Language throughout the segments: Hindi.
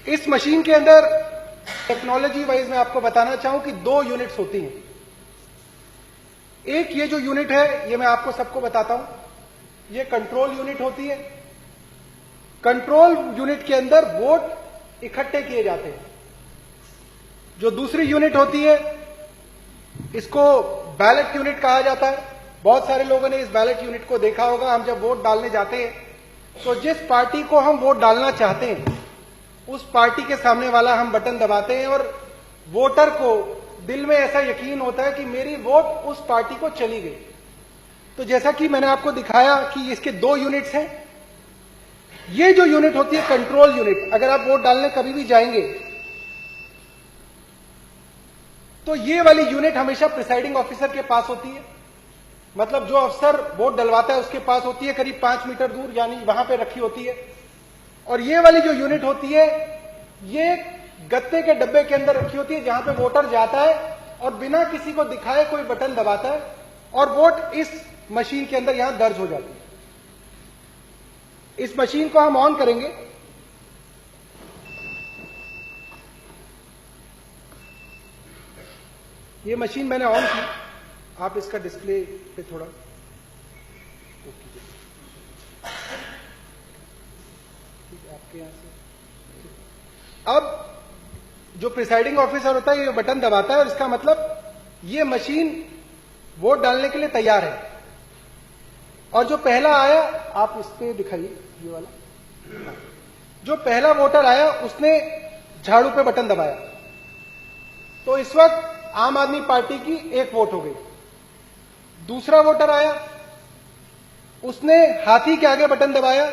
इस मशीन के अंदर टेक्नोलॉजी वाइज मैं आपको बताना चाहूं कि 2 यूनिट्स होती हैं। एक ये जो यूनिट है ये मैं आपको सबको बताता हूं, ये कंट्रोल यूनिट होती है। कंट्रोल यूनिट के अंदर वोट इकट्ठे किए जाते हैं। जो दूसरी यूनिट होती है इसको बैलेट यूनिट कहा जाता है। बहुत सारे लोगों ने इस बैलेट यूनिट को देखा होगा। हम जब वोट डालने जाते हैं तो जिस पार्टी को हम वोट डालना चाहते हैं उस पार्टी के सामने वाला हम बटन दबाते हैं और वोटर को दिल में ऐसा यकीन होता है कि मेरी वोट उस पार्टी को चली गई। तो जैसा कि मैंने आपको दिखाया कि इसके 2 यूनिट्स हैं। ये जो यूनिट होती है कंट्रोल यूनिट, अगर आप वोट डालने कभी भी जाएंगे तो ये वाली यूनिट हमेशा प्रिसाइडिंग ऑफिसर के पास होती है। मतलब जो अफसर वोट डलवाता है उसके पास होती है, करीब 5 मीटर दूर, यानी वहां पे रखी होती है। और ये वाली जो यूनिट होती है ये गत्ते के डब्बे के अंदर रखी होती है जहां पे वोटर जाता है और बिना किसी को दिखाए कोई बटन दबाता है और वोट इस मशीन के अंदर यहां दर्ज हो जाती है। इस मशीन को हम ऑन करेंगे। ये मशीन मैंने ऑन की, आप इसका डिस्प्ले पे थोड़ा आपके यहां से। अब जो प्रिसाइडिंग ऑफिसर होता है ये बटन दबाता है और इसका मतलब ये मशीन वोट डालने के लिए तैयार है। और जो पहला आया, आप इस पे दिखाइए, ये वाला जो पहला वोटर आया उसने झाड़ू पे बटन दबाया तो इस वक्त आम आदमी पार्टी की 1 वोट हो गई। दूसरा वोटर आया, उसने हाथी के आगे बटन दबाया,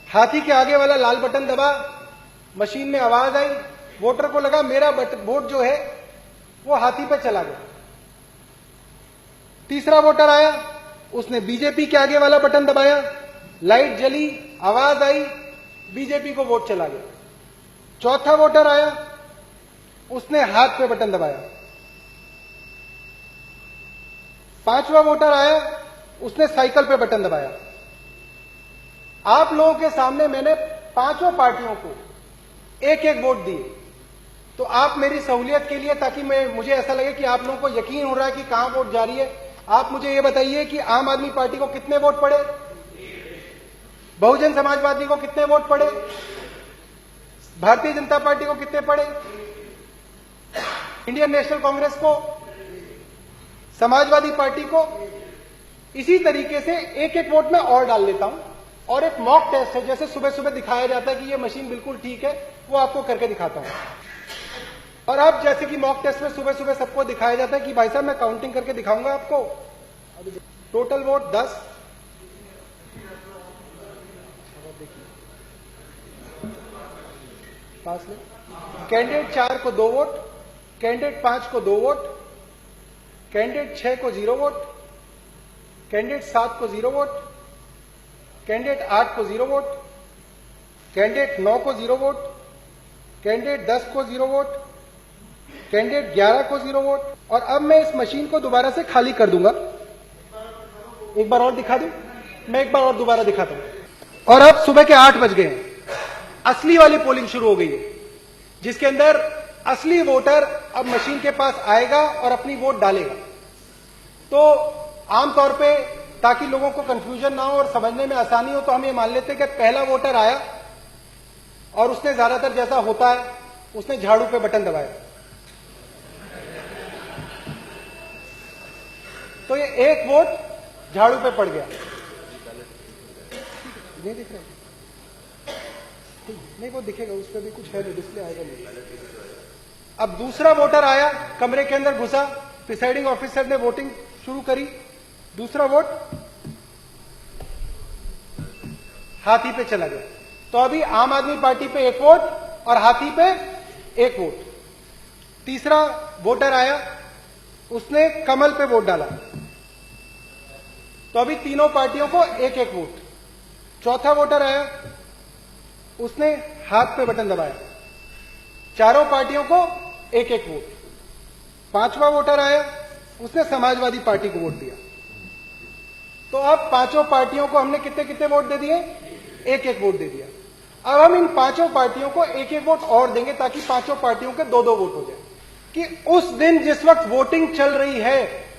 हाथी के आगे वाला लाल बटन दबा, मशीन में आवाज आई, वोटर को लगा मेरा वोट जो है वो हाथी पे चला गया। तीसरा वोटर आया, उसने बीजेपी के आगे वाला बटन दबाया, लाइट जली, आवाज आई, बीजेपी को वोट चला गया। चौथा वोटर आया, उसने हाथ पे बटन दबाया। 5वां वोटर आया, उसने साइकिल पे बटन दबाया। आप लोगों के सामने मैंने 5 पार्टियों को 1-1 वोट दिए। तो आप मेरी सहूलियत के लिए, ताकि मुझे ऐसा लगे कि आप लोगों को यकीन हो रहा है कि कहां वोट जा रही है, आप मुझे यह बताइए कि आम आदमी पार्टी को कितने वोट पड़े, बहुजन समाजवादी को कितने वोट पड़े, भारतीय जनता पार्टी को कितने पड़े, इंडियन नेशनल कांग्रेस को, समाजवादी पार्टी को। इसी तरीके से 1-1 वोट में और डाल लेता हूं। और एक मॉक टेस्ट है, जैसे सुबह सुबह दिखाया जाता है कि ये मशीन बिल्कुल ठीक है, वो आपको करके दिखाता हूं। और अब जैसे कि मॉक टेस्ट में सुबह सुबह सबको दिखाया जाता है कि भाई साहब मैं काउंटिंग करके दिखाऊंगा आपको। टोटल वोट 10, पास में कैंडिडेट 4 को 2 वोट, कैंडिडेट 5 को 2 वोट, कैंडिडेट 6 को 0 वोट, कैंडिडेट 7 को 0 वोट, कैंडिडेट 8 को 0 वोट, कैंडिडेट 9 को 0 वोट, कैंडिडेट 10 को 0 वोट, कैंडिडेट 11 को 0 वोट। और अब मैं इस मशीन को दोबारा से खाली कर दूंगा। एक बार और दिखा दूं, मैं एक बार और दोबारा दिखाता हूं। और अब सुबह के 8 बज गए हैं, असली वाली पोलिंग शुरू हो गई है, जिसके अंदर असली वोटर अब मशीन के पास आएगा और अपनी वोट डालेगा। तो आमतौर पे, ताकि लोगों को कंफ्यूजन ना हो और समझने में आसानी हो, तो हम ये मान लेते हैं कि पहला वोटर आया और उसने ज्यादातर जैसा होता है उसने झाड़ू पे बटन दबाया, तो ये 1 वोट झाड़ू पे पड़ गया। नहीं दिख रहा, नहीं वो दिखेगा, उस पर भी कुछ है नहीं, डिस्प्ले आएगा नहीं। अब दूसरा वोटर आया, कमरे के अंदर घुसा, प्रिसाइडिंग ऑफिसर ने वोटिंग शुरू करी, दूसरा वोट हाथी पे चला गया। तो अभी आम आदमी पार्टी पे 1 वोट और हाथी पे 1 वोट। तीसरा वोटर आया, उसने कमल पे वोट डाला, तो अभी तीनों पार्टियों को 1-1 वोट। चौथा वोटर आया, उसने हाथ पे बटन दबाया, चारों पार्टियों को 1-1 वोट। 5वां वोटर आया, उसने समाजवादी पार्टी को वोट दिया। तो अब 5 पार्टियों को हमने कितने कितने वोट दे दिए, 1-1 वोट दे दिया। अब हम इन पांचों पार्टियों को एक एक वोट और देंगे ताकि पांचों पार्टियों के दो दो वोट हो जाए, कि उस दिन जिस वक्त वोटिंग चल रही है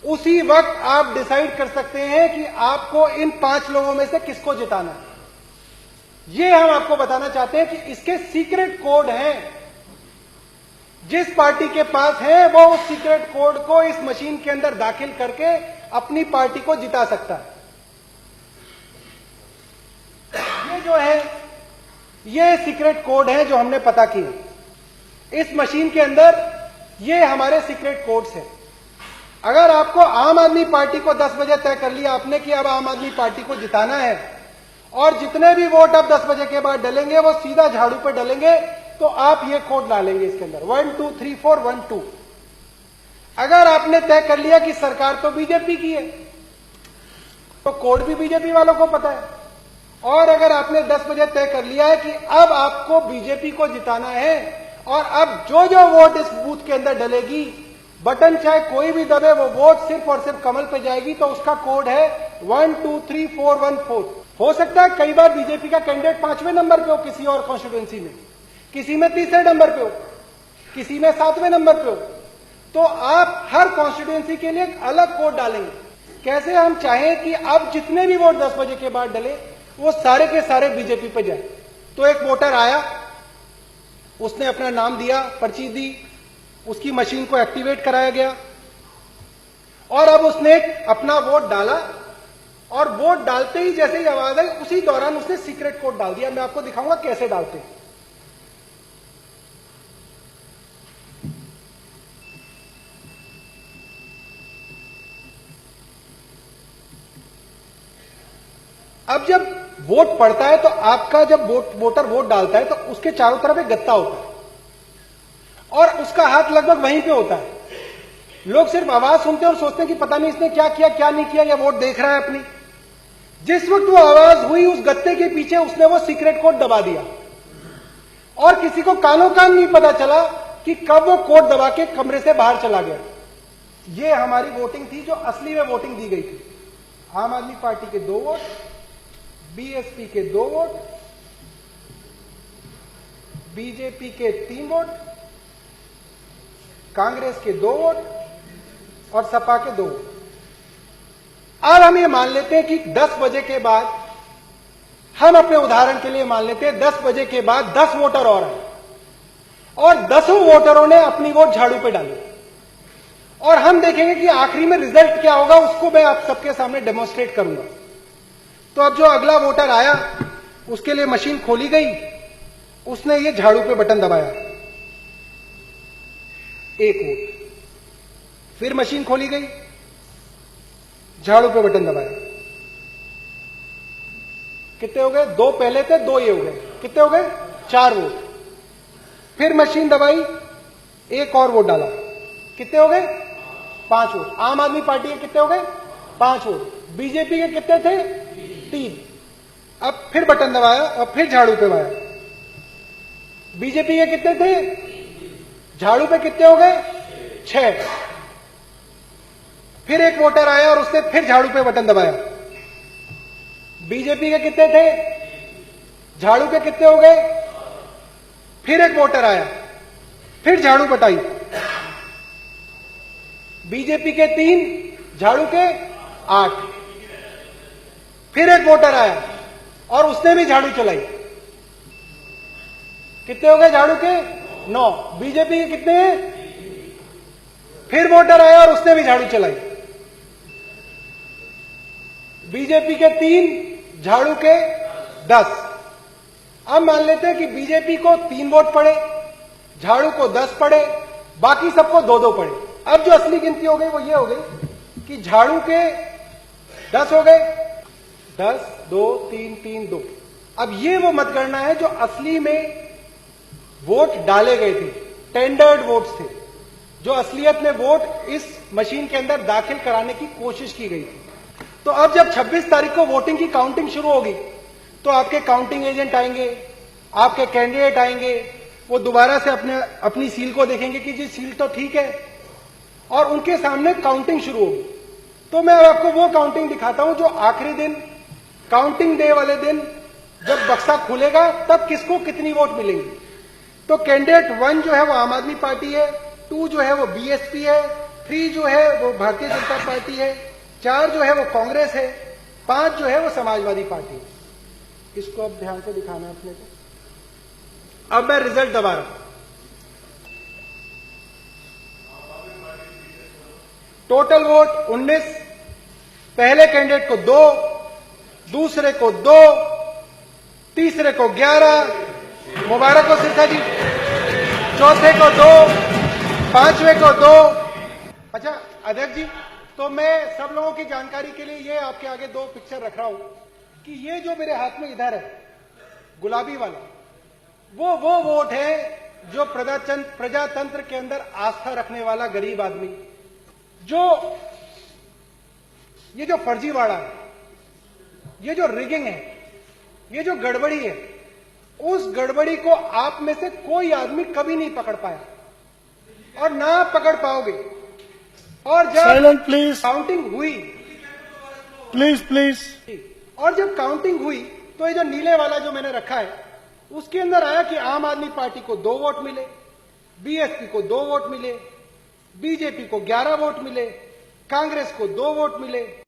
उसी वक्त आप डिसाइड कर सकते हैं कि आपको इन 5 लोगों में से किसको जिताना है। ये हम आपको बताना चाहते हैं कि इसके सीक्रेट कोड हैं। जिस पार्टी के पास है वो उस सीक्रेट कोड को इस मशीन के अंदर दाखिल करके अपनी पार्टी को जिता सकता है। ये जो है ये सीक्रेट कोड है जो हमने पता किए इस मशीन के अंदर। ये हमारे सीक्रेट कोड्स हैं। अगर आपको आम आदमी पार्टी को 10 बजे तय कर लिया आपने कि अब आम आदमी पार्टी को जिताना है और जितने भी वोट अब 10 बजे के बाद डलेंगे वो सीधा झाड़ू पे डलेंगे, तो आप ये कोड डालेंगे इसके अंदर 1 2 3 4 1 2। अगर आपने तय कर लिया कि सरकार तो बीजेपी की है तो कोड भी बीजेपी वालों को पता है। और अगर आपने 10 बजे तय कर लिया है कि अब आपको बीजेपी को जिताना है और अब जो जो वोट इस बूथ के अंदर डलेगी, बटन चाहे कोई भी दबे, वो वोट सिर्फ और सिर्फ कमल पे जाएगी, तो उसका कोड है 1 2 3 4 1 4। हो सकता है कई बार बीजेपी का कैंडिडेट 5वें नंबर पे हो किसी और कॉन्स्टिट्यूएंसी में, किसी में 3रे नंबर पे हो, किसी में 7वें नंबर पे हो, तो आप हर कॉन्स्टिट्यूएंसी के लिए एक अलग कोड डालेंगे। कैसे हम चाहें कि अब जितने भी वोट 10 बजे के बाद डले वो सारे के सारे बीजेपी पे जाए। तो एक वोटर आया, उसने अपना नाम दिया, पर्ची दी, उसकी मशीन को एक्टिवेट कराया गया और अब उसने अपना वोट डाला और वोट डालते ही जैसे ही आवाज आई उसी दौरान उसने सीक्रेट कोड डाल दिया। मैं आपको दिखाऊंगा कैसे डालते हैं। अब जब वोट पड़ता है तो आपका जब वोटर वोट डालता है तो उसके चारों तरफ एक गत्ता होता है और उसका हाथ लगभग वहीं पे होता है। लोग सिर्फ आवाज सुनते हैं और सोचते हैं कि पता नहीं इसने क्या किया क्या नहीं किया, या वोट देख रहा है अपनी। जिस वक्त वो आवाज हुई उस गत्ते के पीछे उसने वो सीक्रेट कोड दबा दिया और किसी को कानों कान नहीं पता चला कि कब वो कोड दबा के कमरे से बाहर चला गया। ये हमारी वोटिंग थी जो असली में वोटिंग दी गई थी। आम आदमी पार्टी के 2 वोट, बीएसपी के 2 वोट, बीजेपी के 3 वोट, कांग्रेस के 2 वोट और सपा के 2 वोट। अब हम ये मान लेते हैं कि 10 बजे के बाद, हम अपने उदाहरण के लिए मान लेते हैं 10 बजे के बाद 10 वोटर और आए और 10 वोटरों ने अपनी वोट झाड़ू पे डाली और हम देखेंगे कि आखिरी में रिजल्ट क्या होगा, उसको मैं आप सबके सामने डेमोन्स्ट्रेट करूंगा। तो अब जो अगला वोटर आया उसके लिए मशीन खोली गई, उसने ये झाड़ू पे बटन दबाया, 1 वोट। फिर मशीन खोली गई, झाड़ू पे बटन दबाया, कितने हो गए? 2 पहले थे, 2 ये हो गए, कितने हो गए? 4 वोट। फिर मशीन दबाई, 1 और वोट डाला, कितने हो गए? 5 वोट। आम आदमी पार्टी के कितने हो गए? 5 वोट। बीजेपी के कितने थे? 3। अब फिर बटन दबाया और फिर झाड़ू पे दबाया। बीजेपी के कितने थे? झाड़ू पे कितने हो गए? 6। फिर एक वोटर आया और उसने फिर झाड़ू पे बटन दबाया। बीजेपी के कितने थे? झाड़ू पे कितने हो गए? फिर एक वोटर आया, फिर झाड़ू बटाई। बीजेपी के 3, झाड़ू के 8। फिर एक वोटर आया और उसने भी झाड़ू चलाई, कितने हो गए झाड़ू के? 9। बीजेपी के कितने हैं? फिर वोटर आया और उसने भी झाड़ू चलाई। बीजेपी के 3, झाड़ू के 10। अब मान लेते हैं कि बीजेपी को 3 वोट पड़े, झाड़ू को 10 पड़े, बाकी सबको 2-2 पड़े। अब जो असली गिनती हो गई वो ये हो गई कि झाड़ू के 10 हो गए, 10 2 3 3 2। अब ये वो मतगणना है जो असली में वोट डाले गए थे, टेंडर्ड वोट्स थे, जो असलियत में वोट इस मशीन के अंदर दाखिल कराने की कोशिश की गई थी। तो अब जब 26 तारीख को वोटिंग की काउंटिंग शुरू होगी तो आपके काउंटिंग एजेंट आएंगे, आपके कैंडिडेट आएंगे, वो दोबारा से अपनी सील को देखेंगे कि जी सील तो ठीक है और उनके सामने काउंटिंग शुरू होगी। तो मैं आपको वो काउंटिंग दिखाता हूं जो आखिरी दिन, काउंटिंग डे वाले दिन जब बक्सा खुलेगा तब किसको कितनी वोट मिलेंगी। तो कैंडिडेट 1 जो है वो आम आदमी पार्टी है, 2 जो है वो बीएसपी है, 3 जो है वो भारतीय जनता पार्टी है, 4 जो है वो कांग्रेस है, 5 जो है वो समाजवादी पार्टी है। इसको अब ध्यान से दिखाना है अपने को। अब मैं रिजल्ट दबा रहा हूं। टोटल वोट 19, पहले कैंडिडेट को 2, दूसरे को 2, तीसरे को 11, मुबारक हो सिरसा जी, चौथे को 2, पांचवें को 2। अच्छा अध्यक्ष जी, तो मैं सब लोगों की जानकारी के लिए ये आपके आगे 2 पिक्चर रख रहा हूं कि ये जो मेरे हाथ में इधर है गुलाबी वाला, वो वोट है जो प्रजातंत्र के अंदर आस्था रखने वाला गरीब आदमी, ये जो फर्जीवाड़ा है, ये जो रिगिंग है, ये जो गड़बड़ी है, उस गड़बड़ी को आप में से कोई आदमी कभी नहीं पकड़ पाया और ना पकड़ पाओगे। और जब साइलेंट प्लीज, काउंटिंग हुई, प्लीज, और जब काउंटिंग हुई तो ये जो नीले वाला जो मैंने रखा है उसके अंदर आया कि आम आदमी पार्टी को 2 वोट मिले, बीएसपी को 2 वोट मिले, बीजेपी को 11 वोट मिले, कांग्रेस को 2 वोट मिले,